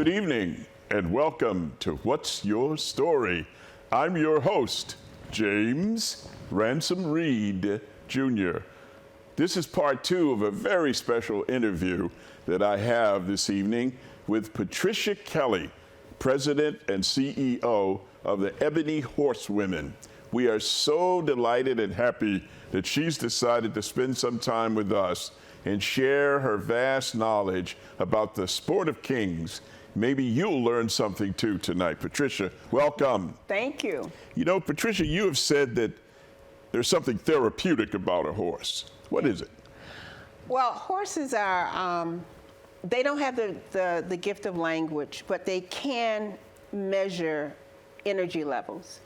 Good evening and welcome to What's Your Story? I'm your host, James Ransom Reed Jr. This is part two of a very special interview that I have this evening with Patricia Kelly, President and CEO of the Ebony Horsewomen. We are so delighted and happy that she's decided to spend some time with us and share her vast knowledge about the sport of kings. Maybe you'll learn something too tonight. Patricia, welcome. Thank you. You know, Patricia, you have said that there's something therapeutic about a horse. What is it? Well, horses are, they don't have the gift of language, but they can measure energy levels.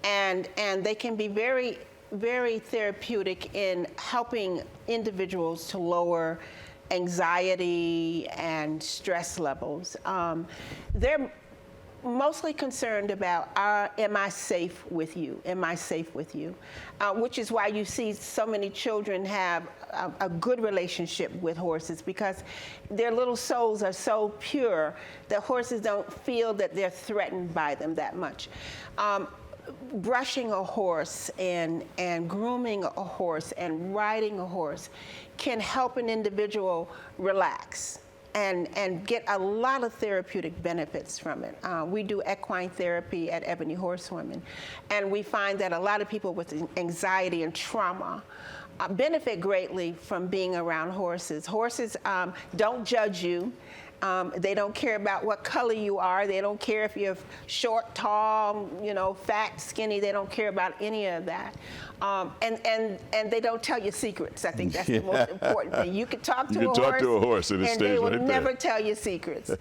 And they can be very, very therapeutic in helping individuals to lower anxiety and stress levels. They're mostly concerned about, am I safe with you? Am I safe with you? Which is why you see so many children have a good relationship with horses, because their little souls are so pure that horses don't feel that they're threatened by them that much. Brushing a horse and grooming a horse and riding a horse can help an individual relax and get a lot of therapeutic benefits from it. We do equine therapy at Ebony Horsewomen, and we find that a lot of people with anxiety and trauma benefit greatly from being around horses. Horses don't judge you. They don't care about what color you are. They don't care if you're short, tall, fat, skinny. They don't care about any of that. And they don't tell you secrets. I think that's the most important thing. You can talk to a horse and they will never tell you secrets.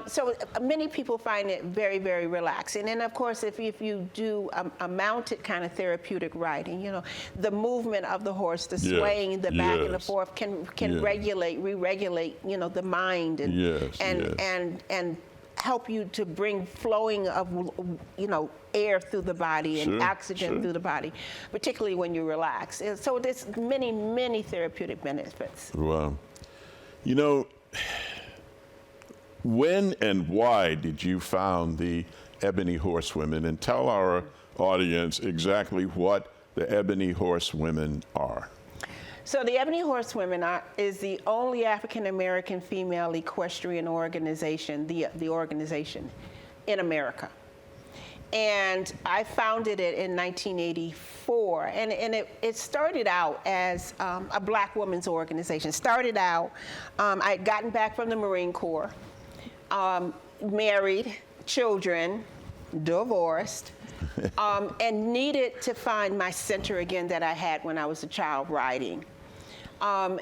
So many people find it very, very relaxing. And of course, if you do a mounted kind of therapeutic riding, the movement of the horse, the swaying, the back and the forth can re-regulate, the mind and help you to bring flowing of, air through the body and oxygen through the body, particularly when you relax. And so there's many, many therapeutic benefits. Wow. When and why did you found the Ebony Horsewomen? And tell our audience exactly what the Ebony Horsewomen are. So the Ebony Horsewomen is the only African-American female equestrian organization, the organization in America. And I founded it in 1984, and it started out as a black women's organization. Started out, I had gotten back from the Marine Corps, married, children, divorced, and needed to find my center again that I had when I was a child riding.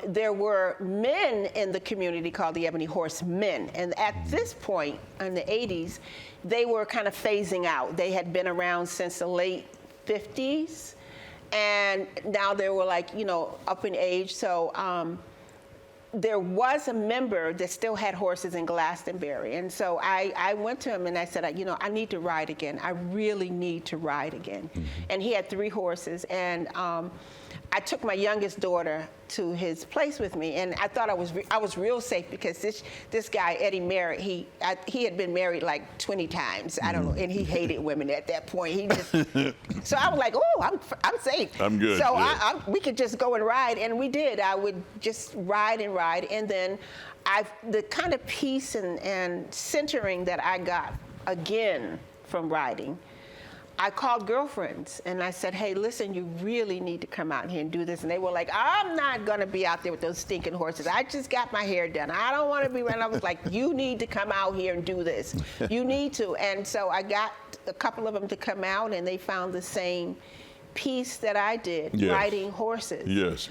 There were men in the community called the Ebony Horsemen, and at this point in the 80s, they were kind of phasing out. They had been around since the late 50s, and now they were up in age. So there was a member that still had horses in Glastonbury, and so I went to him and I said, I need to ride again. I really need to ride again. Mm-hmm. And he had 3 horses, and I took my youngest daughter to his place with me, and I thought I was real safe, because this guy Eddie Merritt, he had been married like 20 times. I don't know, and he hated women at that point. So I was like, oh, I'm safe. I'm good. So we could just go and ride, and we did. I would just ride, and then the kind of peace and centering that I got again from riding. I called girlfriends and I said, hey, listen, you really need to come out here and do this. And they were like, I'm not going to be out there with those stinking horses. I just got my hair done. I don't want to be around. I was like, you need to come out here and do this. You need to. And so I got a couple of them to come out, and they found the same peace that I did, riding horses. Yes.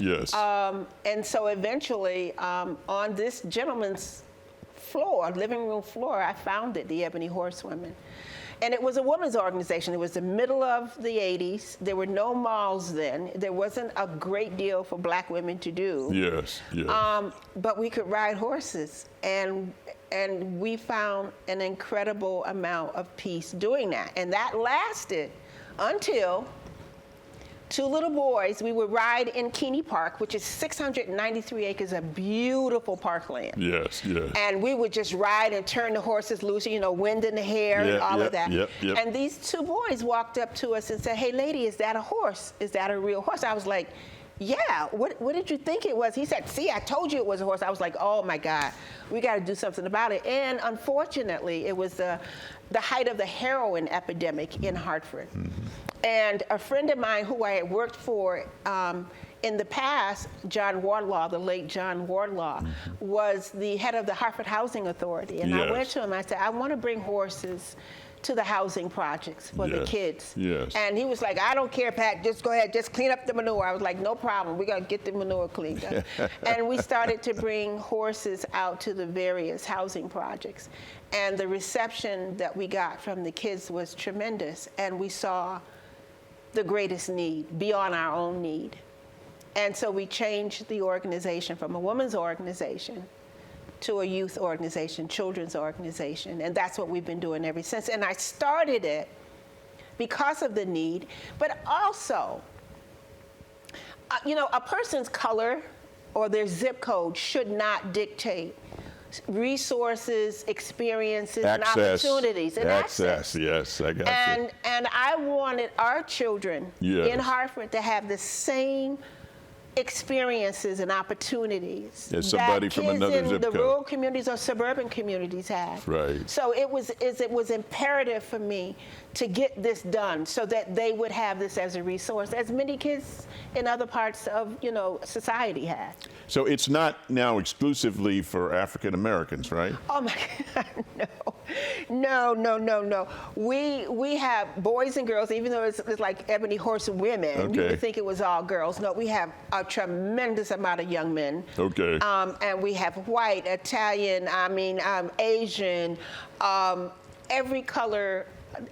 And so eventually, on this gentleman's floor, living room floor, I founded the Ebony Horsewomen. And it was a women's organization. It was the middle of the 80s. There were no malls then. There wasn't a great deal for black women to do. Yes. But we could ride horses. And we found an incredible amount of peace doing that. And that lasted until two little boys. We would ride in Keeney Park, which is 693 acres of beautiful parkland. Yes, yes. And we would just ride and turn the horses loose, you know, wind in the hair and all of that. And these two boys walked up to us and said, "Hey, lady, is that a horse? Is that a real horse?" I was like, "Yeah, what did you think it was?" He said, "See, I told you it was a horse." I was like, "Oh my God, we got to do something about it." And unfortunately, it was the height of the heroin epidemic in Hartford. And a friend of mine who I had worked for in the past, John Wardlaw, the late John Wardlaw, was the head of the Hartford Housing Authority. And I went to him, I said, "I want to bring horses to the housing projects for the kids." And he was like, "I don't care, Pat, just go ahead, just clean up the manure." I was like, "No problem, we're gonna get the manure cleaned up." And we started to bring horses out to the various housing projects. And the reception that we got from the kids was tremendous. And we saw the greatest need beyond our own need. And so we changed the organization from a women's organization to a youth organization, children's organization, and that's what we've been doing ever since. And I started it because of the need, but also, you know, a person's color or their zip code should not dictate resources, experiences, and opportunities, and access. Yes, I got you. And I wanted our children in Hartford to have the same experiences and opportunities as somebody that from kids another in zip the code. rural communities or suburban communities have. Right. So it was imperative for me to get this done so that they would have this as a resource, as many kids in other parts of, you know, society have. So it's not now exclusively for African Americans, right? Oh my God, no. We have boys and girls, even though it's like Ebony Horsewomen. You would think it was all girls. No, we have a tremendous amount of young men. Okay. And we have white, Italian, Asian, every color,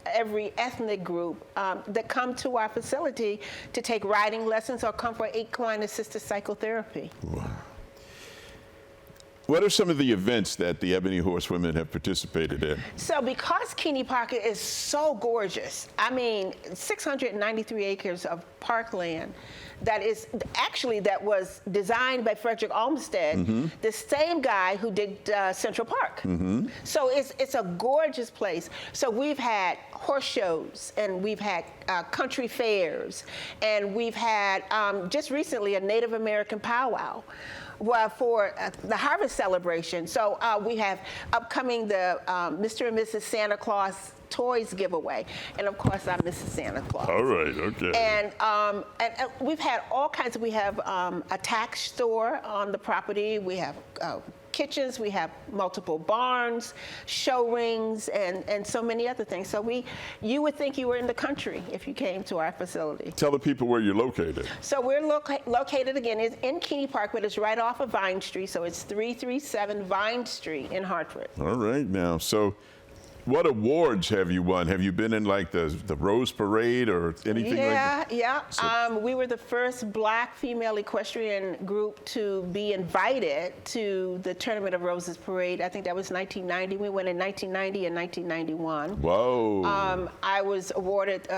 every ethnic group that come to our facility to take riding lessons or come for equine-assisted psychotherapy. Wow. What are some of the events that the Ebony Horsewomen have participated in? So because Keeney Park is so gorgeous, 693 acres of parkland, that was designed by Frederick Olmsted, the same guy who did Central Park. So it's a gorgeous place. So we've had horse shows, and we've had country fairs, and we've had just recently a Native American powwow. Well, for the harvest celebration. So we have upcoming the Mr. and Mrs. Santa Claus toys giveaway. And of course, I'm Mrs. Santa Claus. All right, okay. And we've had all kinds we have a tax store on the property. We have kitchens, we have multiple barns, show rings, and so many other things. So you would think you were in the country if you came to our facility. Tell the people where you're located. So we're located again in Keeney Park, but it's right off of Vine Street. So it's 337 Vine Street in Hartford. All right now, so what awards have you won? Have you been in like the Rose Parade or anything like that? Yeah. We were the first Black female equestrian group to be invited to the Tournament of Roses Parade. I think that was 1990. We went in 1990 and 1991. Whoa. I was awarded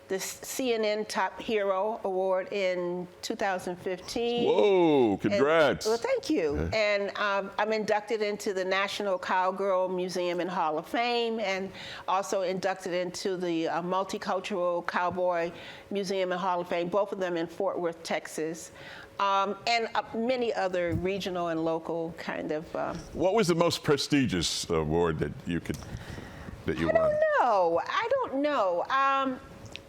the CNN Top Hero Award in 2015. Whoa, congrats. Well, thank you. And I'm inducted into the National Cowgirl Museum and Hall of Fame, and also inducted into the Multicultural Cowboy Museum and Hall of Fame, both of them in Fort Worth, Texas. And many other regional and local kind of. What was the most prestigious award that you won? I don't know.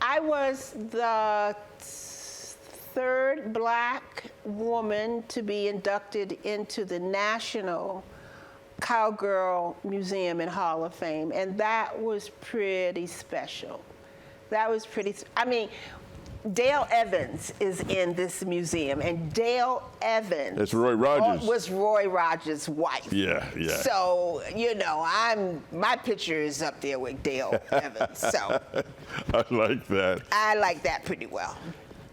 I was the third Black woman to be inducted into the National Cowgirl Museum and Hall of Fame, and that was pretty special. Dale Evans is in this museum, and Dale Evans That's Roy Rogers. Was Roy Rogers' wife. Yeah. So, my picture is up there with Dale Evans. So I like that. I like that pretty well.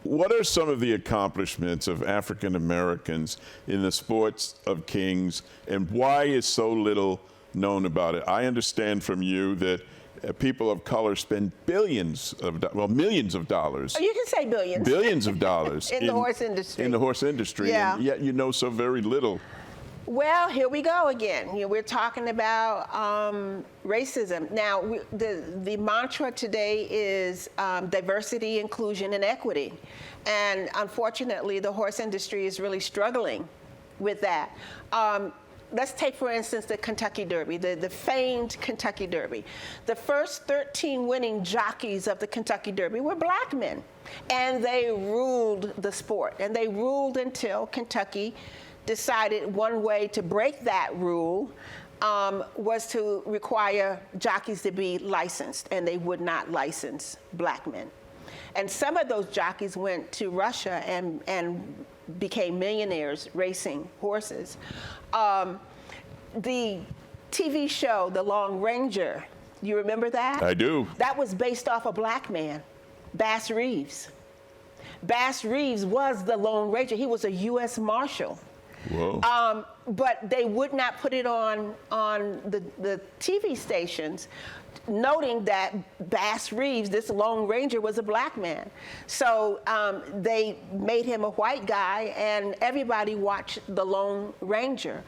What are some of the accomplishments of African Americans in the sports of kings, and why is so little known about it? I understand from you that people of color spend millions of dollars. Oh, you can say billions. Billions of dollars in the horse industry. In the horse industry, Yeah. and yet you know so very little. Well, here we go again. We're talking about racism. Now, the mantra today is diversity, inclusion, and equity. And unfortunately, the horse industry is really struggling with that. Let's take, for instance, the Kentucky Derby, the famed Kentucky Derby. The first 13 winning jockeys of the Kentucky Derby were black men. And they ruled the sport. And they ruled until Kentucky decided one way to break that rule was to require jockeys to be licensed, and they would not license black men. And some of those jockeys went to Russia and became millionaires racing horses. The TV show, The Lone Ranger, you remember that? I do. That was based off a black man, Bass Reeves. Bass Reeves was the Lone Ranger. He was a U.S. Marshal. Whoa. But they would not put it on the TV stations, noting that Bass Reeves, this Lone Ranger, was a black man. So they made him a white guy, and everybody watched the Lone Ranger.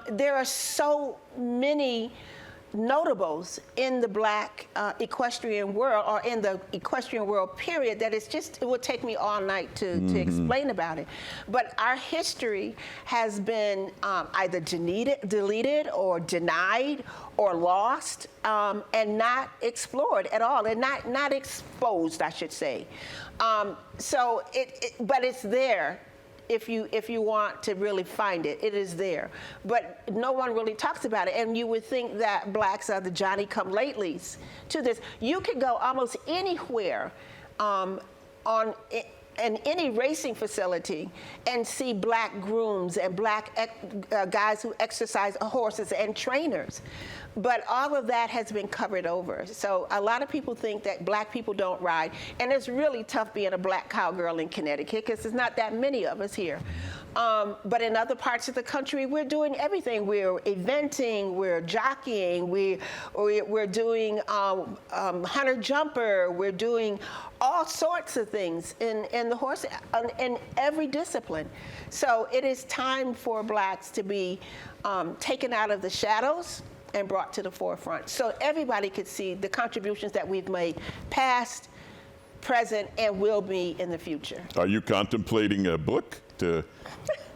There are so many notables in the black equestrian world, or in the equestrian world period, that it would take me all night to explain about it. But our history has been either deleted or denied or lost, and not explored at all, and not exposed, I should say. But it's there. If you want to really find it, it is there. But no one really talks about it. And you would think that blacks are the Johnny-come-latelys to this. You could go almost anywhere in any racing facility and see black grooms and black guys who exercise horses and trainers. But all of that has been covered over. So a lot of people think that black people don't ride. And it's really tough being a black cowgirl in Connecticut, because there's not that many of us here. But in other parts of the country, we're doing everything. We're eventing, we're jockeying, we're doing hunter jumper, we're doing all sorts of things in the horse, in every discipline. So it is time for blacks to be taken out of the shadows and brought to the forefront, so everybody could see the contributions that we've made, past, present, and will be in the future. Are you contemplating a book to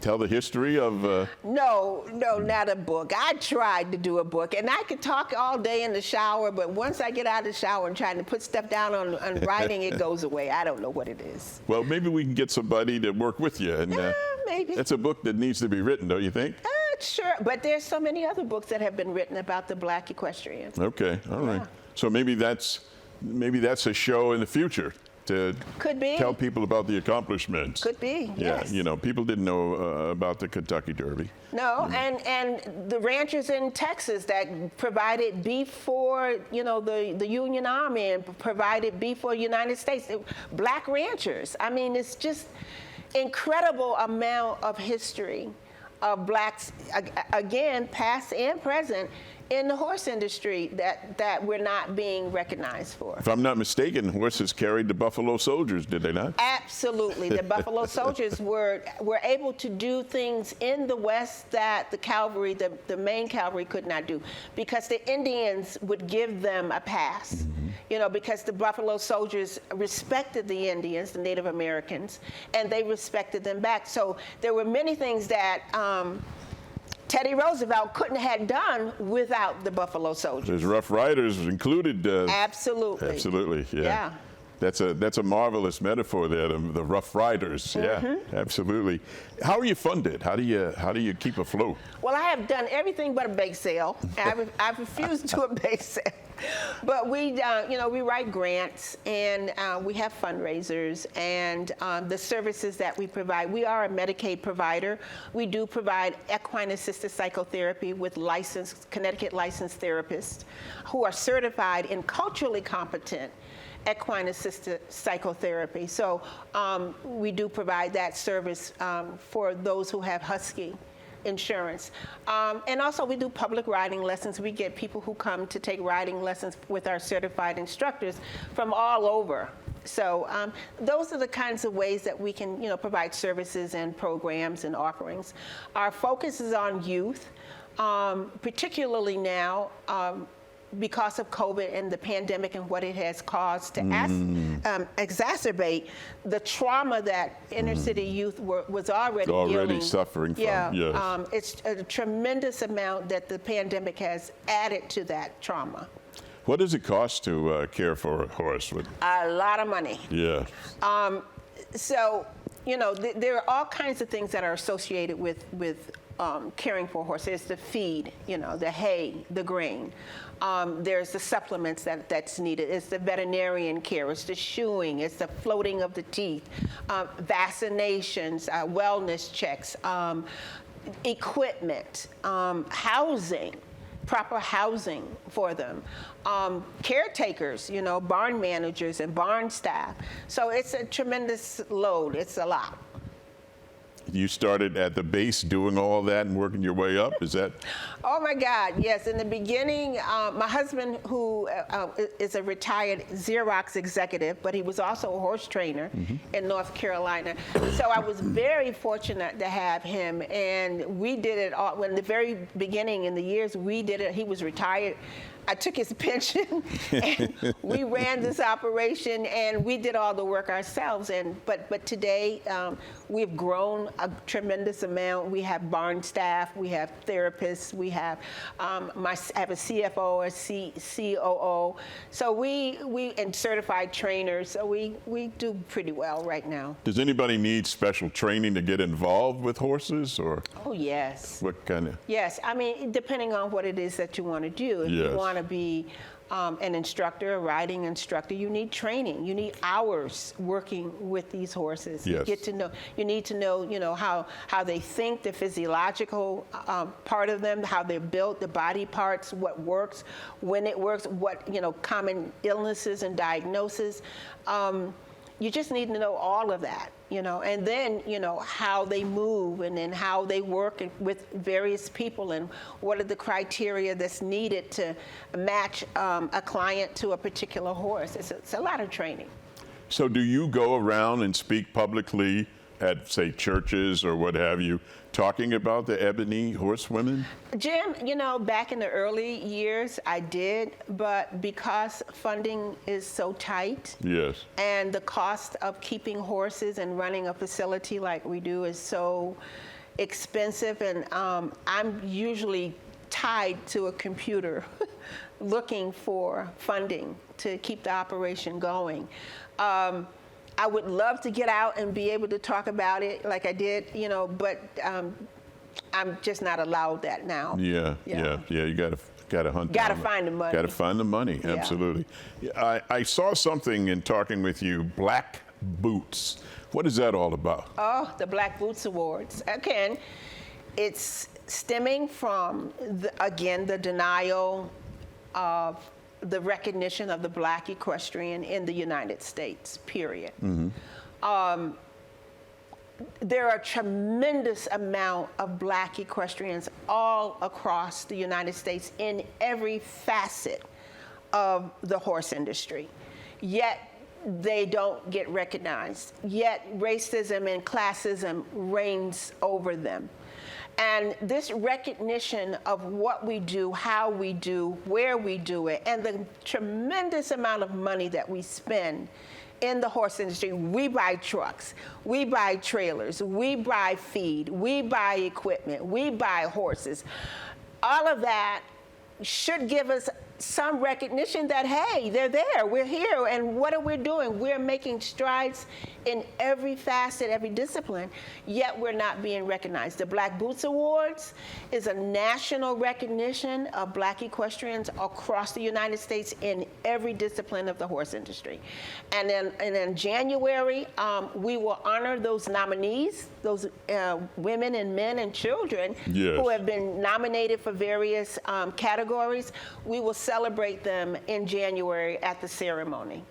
tell the history of? No, not a book. I tried to do a book, and I could talk all day in the shower, but once I get out of the shower and trying to put stuff down on writing, it goes away. I don't know what it is. Well, maybe we can get somebody to work with you. And maybe. That's a book that needs to be written, don't you think? Sure, but there's so many other books that have been written about the black equestrian. Okay, all right. Yeah. So maybe that's a show in the future to Could be. tell people about the accomplishments. Could be, Yeah, yes. People didn't know about the Kentucky Derby. No, and the ranchers in Texas that provided beef for, the Union Army, and provided beef for the United States. Black ranchers. I mean, it's just incredible amount of history of blacks, again, past and present, in the horse industry that we're not being recognized for. If I'm not mistaken, horses carried the Buffalo Soldiers, did they not? Absolutely. The Buffalo Soldiers were able to do things in the West that the cavalry, the main cavalry, could not do, because the Indians would give them a pass. Because the Buffalo Soldiers respected the Indians, the Native Americans, and they respected them back. So there were many things that Teddy Roosevelt couldn't have done without the Buffalo Soldiers. His Rough Riders included. Absolutely. Absolutely, yeah. Yeah. That's a marvelous metaphor there, the Rough Riders. Yeah, absolutely. How are you funded? How do you keep afloat? Well, I have done everything but a bake sale. I've refused to do a bake sale. But we write grants, and we have fundraisers, and the services that we provide. We are a Medicaid provider. We do provide equine-assisted psychotherapy with Connecticut licensed therapists who are certified in culturally competent equine-assisted psychotherapy. So we do provide that service for those who have husky insurance. And also we do public riding lessons. We get people who come to take riding lessons with our certified instructors from all over. So those are the kinds of ways that we can, provide services and programs and offerings. Our focus is on youth, particularly now because of COVID and the pandemic and what it has caused to exacerbate the trauma that inner city youth was already suffering from. Yeah, yes. It's a tremendous amount that the pandemic has added to that trauma. What does it cost to care for a horse? A lot of money. Yeah. So, there are all kinds of things that are associated with caring for a horse. There's the feed, the hay, the grain. There's the supplements that's needed. It's the veterinarian care. It's the shoeing. It's the floating of the teeth, vaccinations, wellness checks, equipment, housing. Proper housing for them, caretakers, barn managers and barn staff. So it's a tremendous load. It's a lot. You started at the base doing all that and working your way up, is that? Oh my God, yes. In the beginning, my husband, who is a retired Xerox executive, but he was also a horse trainer in North Carolina. So I was very fortunate to have him, and we did it all. When the very beginning, in the years we did it, he was retired. I took his pension, and we ran this operation, and we did all the work ourselves. But today, we've grown a tremendous amount. We have barn staff, we have therapists, we have I have a CFO, a COO. So we and certified trainers. So we do pretty well right now. Does anybody need special training to get involved with horses, or? Oh yes. What kind of? Yes, I mean, depending on what it is that you want to do. If you want to be an instructor, a riding instructor, you need training. You need hours working with these horses. Yes. You need to know, how they think, the physiological part of them, how they're built, the body parts, what works, when it works, what, common illnesses and diagnoses. You just need to know all of that, and then, how they move and then how they work with various people and what are the criteria that's needed to match a client to a particular horse. It's a lot of training. So do you go around and speak publicly at, say, churches or what have you, talking about the Ebony Horsewomen? Jim, back in the early years, I did, but because funding is so tight, yes, and the cost of keeping horses and running a facility like we do is so expensive, and I'm usually tied to a computer looking for funding to keep the operation going. I would love to get out and be able to talk about it like I did, but I'm just not allowed that now. Yeah. You gotta hunt. Gotta find the money. Gotta find the money. Yeah. Absolutely. I saw something in talking with you. Black Boots. What is that all about? Oh, the Black Boots Awards. Again, it's stemming from the denial of the recognition of the Black equestrian in the United States, period. There are a tremendous amount of Black equestrians all across the United States in every facet of the horse industry, yet they don't get recognized, yet racism and classism reigns over them. And this recognition of what we do, how we do, where we do it, and the tremendous amount of money that we spend in the horse industry. We buy trucks, we buy trailers, we buy feed, we buy equipment, we buy horses. All of that should give us some recognition that, hey, they're there, we're here, and what are we doing? We're making strides in every facet, every discipline, yet we're not being recognized. The Black Boots Awards is a national recognition of Black equestrians across the United States in every discipline of the horse industry. And then in January, we will honor those nominees, those women and men and children who have been nominated for various categories. We will celebrate them in January at the ceremony.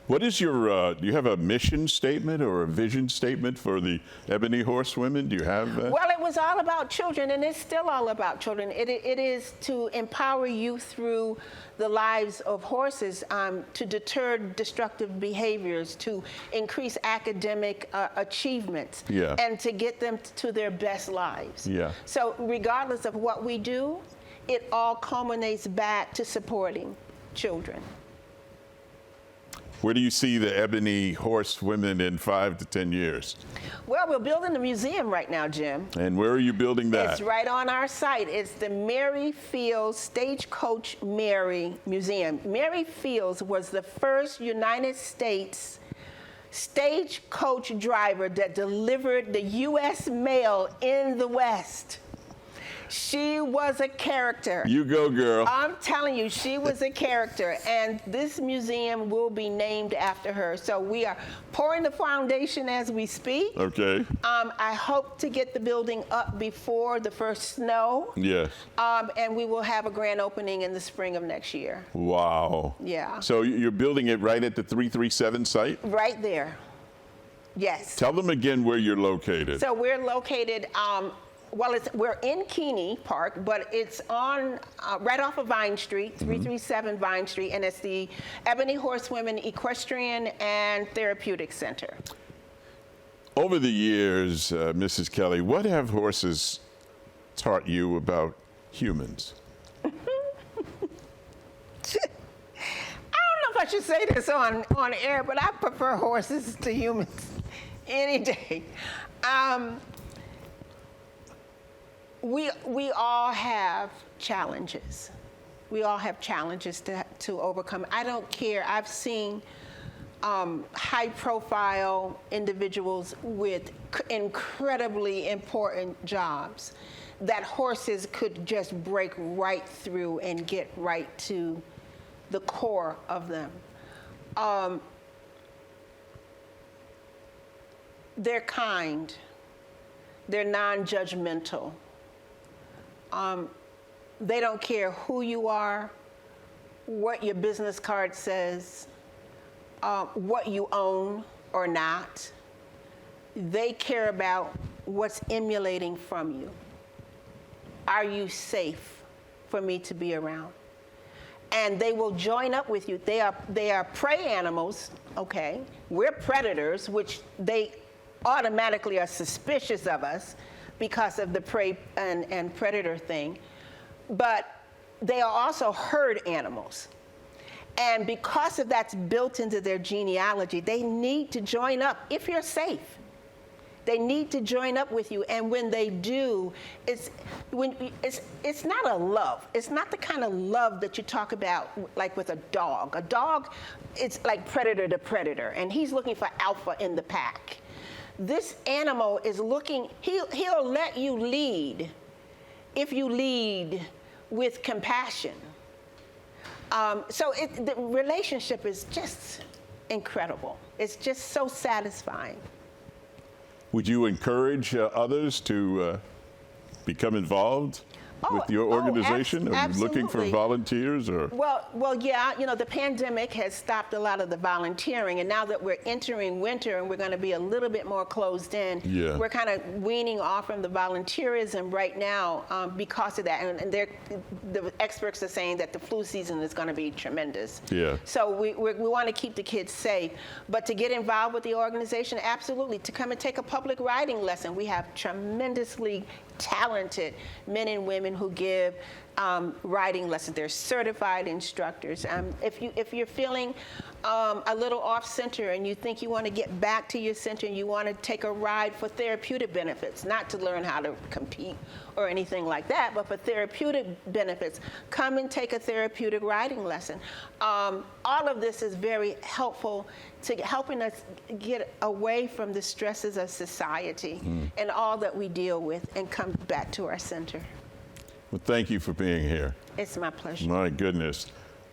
What is your, do you have a mission statement or a vision statement for the Ebony Horsewomen? Do you have that? Well, it was all about children, and it's still all about children. It is to empower youth through the lives of horses, to deter destructive behaviors, to increase academic achievements, and to get them to their best lives. Yeah. So regardless of what we do, it all culminates back to supporting children. Where do you see the Ebony Horsewomen in 5 to 10 years? Well, we're building a museum right now, Jim. And where are you building that? It's right on our site. It's the Mary Fields Stagecoach Mary Museum. Mary Fields was the first United States stagecoach driver that delivered the U.S. mail in the West. She was a character. You go, girl. I'm telling you, she was a character, and this museum will be named after her. So we are pouring the foundation as we speak. Okay. I hope to get the building up before the first snow. Yes. And we will have a grand opening in the spring of next year. Wow. Yeah. So you're building it right at the 337 site? Right there. Yes. Tell them again where you're located. So we're located, we're in Keeney Park, but it's on right off of Vine Street, 337 Vine Street, and it's the Ebony Horsewomen Equestrian and Therapeutic Center. Over the years, Mrs. Kelly, what have horses taught you about humans? I don't know if I should say this on air, but I prefer horses to humans any day. We all have challenges. We all have challenges to overcome. I don't care. I've seen high-profile individuals with incredibly important jobs that horses could just break right through and get right to the core of them. They're kind. They're non-judgmental. They don't care who you are, what your business card says, what you own or not. They care about what's emanating from you. Are you safe for me to be around? And they will join up with you. They are prey animals, okay? We're predators, which they automatically are suspicious of us because of the prey and predator thing. But they are also herd animals. And because of that's built into their genealogy, they need to join up if you're safe. They need to join up with you, and when they do, it's not a love. It's not the kind of love that you talk about like with a dog. A dog, it's like predator to predator, and he's looking for alpha in the pack. This animal is looking, he'll let you lead if you lead with compassion. So the relationship is just incredible. It's just so satisfying. Would you encourage others to become involved with your organization? Are you looking for volunteers or? Well, yeah. You know, the pandemic has stopped a lot of the volunteering, and now that we're entering winter and we're going to be a little bit more closed in, we're kind of weaning off from the volunteerism right now because of that. And the experts are saying that the flu season is going to be tremendous. Yeah. So we want to keep the kids safe, but to get involved with the organization, absolutely. To come and take a public riding lesson, we have tremendously talented men and women who give riding lessons. They're certified instructors. If you're feeling a little off center and you think you want to get back to your center and you want to take a ride for therapeutic benefits, not to learn how to compete or anything like that, but for therapeutic benefits, come and take a therapeutic riding lesson. All of this is very helpful to helping us get away from the stresses of society and all that we deal with and come back to our center. Well, thank you for being here. It's my pleasure. My goodness.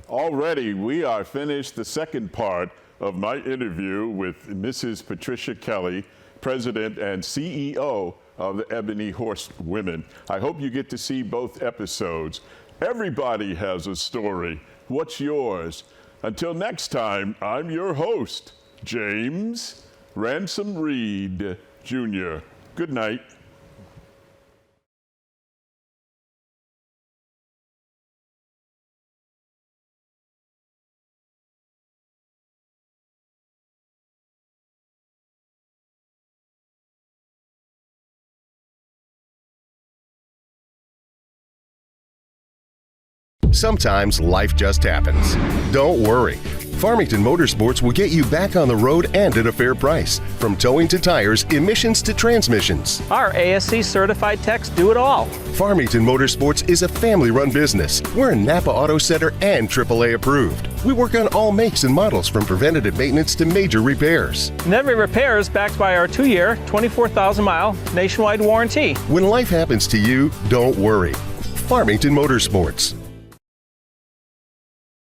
Already, we are finished the second part of my interview with Mrs. Patricia Kelly, President and CEO of the Ebony Horsewomen. I hope you get to see both episodes. Everybody has a story. What's yours? Until next time, I'm your host, James Ransom Reed, Jr. Good night. Sometimes life just happens. Don't worry. Farmington Motorsports will get you back on the road and at a fair price. From towing to tires, emissions to transmissions. Our ASC certified techs do it all. Farmington Motorsports is a family-run business. We're a Napa Auto Center and AAA approved. We work on all makes and models from preventative maintenance to major repairs. And every repair is backed by our 2-year, 24,000-mile nationwide warranty. When life happens to you, don't worry. Farmington Motorsports.